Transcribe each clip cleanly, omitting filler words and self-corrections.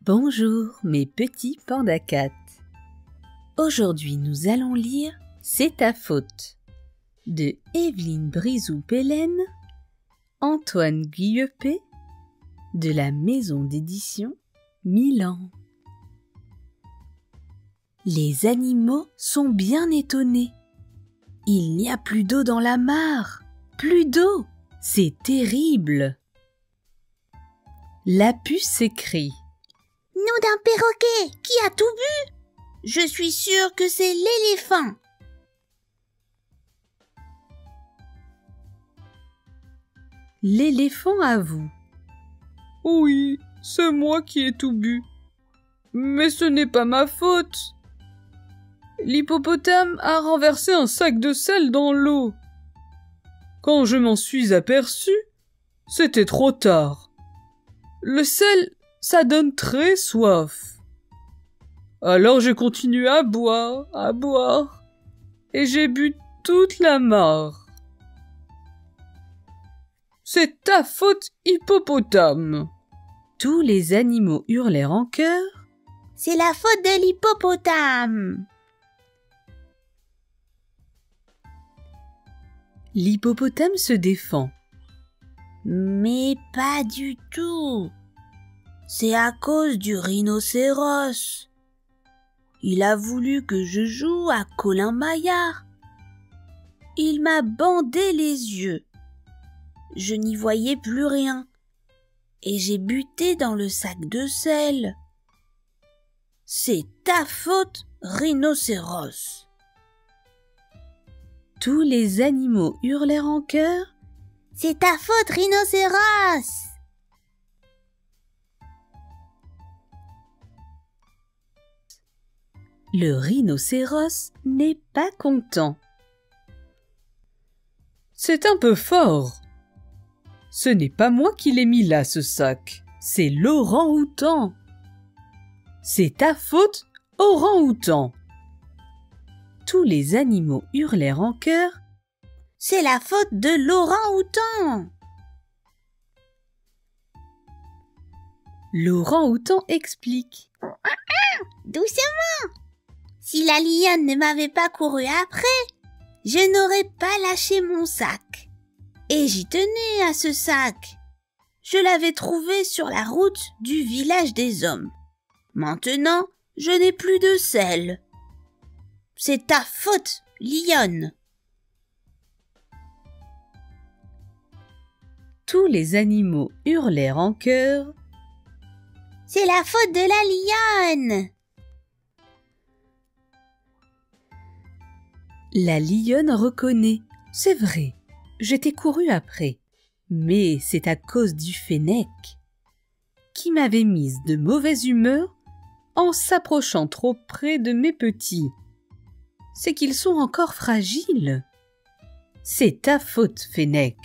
Bonjour mes petits pandacats. Aujourd'hui nous allons lire C'est ta faute de Evelyne Brizou-Pélène, Antoine Guillepé de la maison d'édition Milan. Les animaux sont bien étonnés. Il n'y a plus d'eau dans la mare. Plus d'eau, c'est terrible. La puce s'écrie. Nom d'un perroquet, qui a tout bu? Je suis sûre que c'est l'éléphant. L'éléphant avoue. Oui, c'est moi qui ai tout bu. Mais ce n'est pas ma faute. L'hippopotame a renversé un sac de sel dans l'eau. Quand je m'en suis aperçu, c'était trop tard. Le sel, ça donne très soif. Alors j'ai continué à boire, et j'ai bu toute la mare. C'est ta faute, hippopotame. Tous les animaux hurlèrent en chœur. C'est la faute de l'hippopotame. L'hippopotame se défend. Mais pas du tout. C'est à cause du rhinocéros. Il a voulu que je joue à Colin Maillard. Il m'a bandé les yeux. Je n'y voyais plus rien. Et j'ai buté dans le sac de sel. C'est ta faute, rhinocéros. Tous les animaux hurlèrent en chœur. C'est ta faute, rhinocéros. Le rhinocéros n'est pas content. C'est un peu fort. Ce n'est pas moi qui l'ai mis là, ce sac. C'est l'orang-outan. C'est ta faute, orang-outan. Tous les animaux hurlèrent en chœur. C'est la faute de l'orang-outan. L'orang-outan explique. Doucement. Si la lionne ne m'avait pas couru après, je n'aurais pas lâché mon sac. Et j'y tenais à ce sac. Je l'avais trouvé sur la route du village des hommes. Maintenant, je n'ai plus de sel. C'est ta faute, lionne. Tous les animaux hurlèrent en chœur. C'est la faute de la lionne. La lionne reconnaît. C'est vrai, j'étais couru après. Mais c'est à cause du fennec qui m'avait mise de mauvaise humeur en s'approchant trop près de mes petits. C'est qu'ils sont encore fragiles. C'est ta faute, fennec.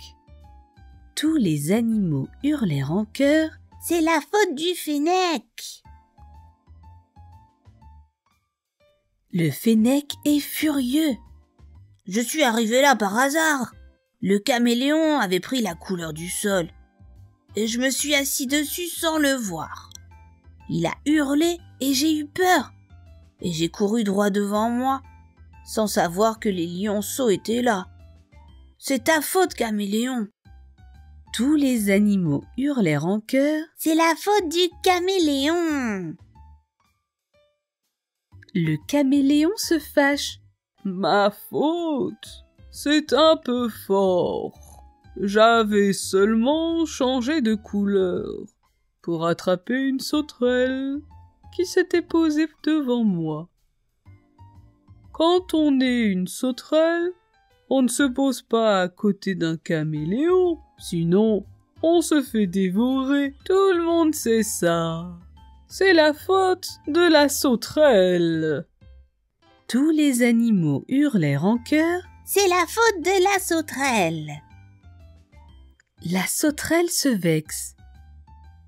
Tous les animaux hurlèrent en chœur. C'est la faute du fennec. Le fennec est furieux. Je suis arrivé là par hasard. Le caméléon avait pris la couleur du sol et je me suis assis dessus sans le voir. Il a hurlé et j'ai eu peur et j'ai couru droit devant moi sans savoir que les lionceaux étaient là. C'est ta faute, caméléon. Tous les animaux hurlèrent en chœur. C'est la faute du caméléon. Le caméléon se fâche. Ma faute, c'est un peu fort. J'avais seulement changé de couleur pour attraper une sauterelle qui s'était posée devant moi. Quand on est une sauterelle, on ne se pose pas à côté d'un caméléon, sinon on se fait dévorer. Tout le monde sait ça. C'est la faute de la sauterelle. Tous les animaux hurlèrent en chœur. C'est la faute de la sauterelle. La sauterelle se vexe.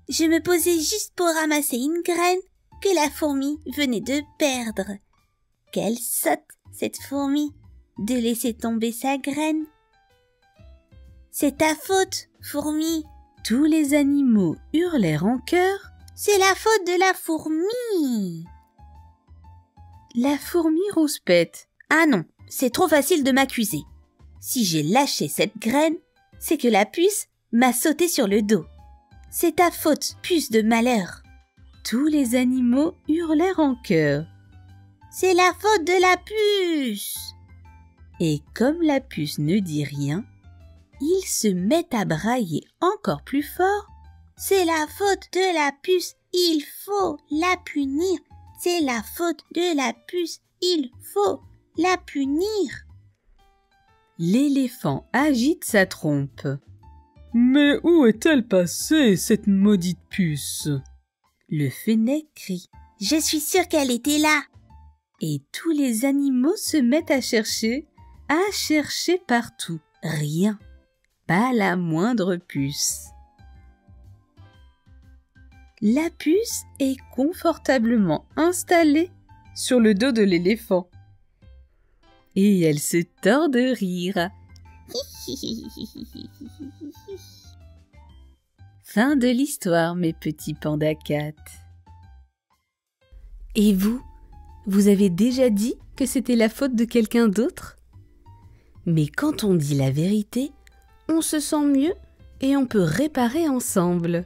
Je me posais juste pour ramasser une graine que la fourmi venait de perdre. Quelle sotte, cette fourmi, de laisser tomber sa graine. « C'est ta faute, fourmi !» Tous les animaux hurlèrent en chœur. C'est la faute de la fourmi. La fourmi rouspète. Ah non, c'est trop facile de m'accuser. Si j'ai lâché cette graine, c'est que la puce m'a sauté sur le dos. C'est ta faute, puce de malheur. Tous les animaux hurlèrent en chœur. C'est la faute de la puce. Et comme la puce ne dit rien, ils se mettent à brailler encore plus fort. C'est la faute de la puce, il faut la punir. C'est la faute de la puce, il faut la punir. L'éléphant agite sa trompe. Mais où est-elle passée, cette maudite puce? Le fennec crie. Je suis sûre qu'elle était là. Et tous les animaux se mettent à chercher partout. Rien. Pas la moindre puce. La puce est confortablement installée sur le dos de l'éléphant. Et elle se tord de rire. Fin de l'histoire, mes petits pandas cats. Et vous, vous avez déjà dit que c'était la faute de quelqu'un d'autre? Mais quand on dit la vérité, on se sent mieux et on peut réparer ensemble.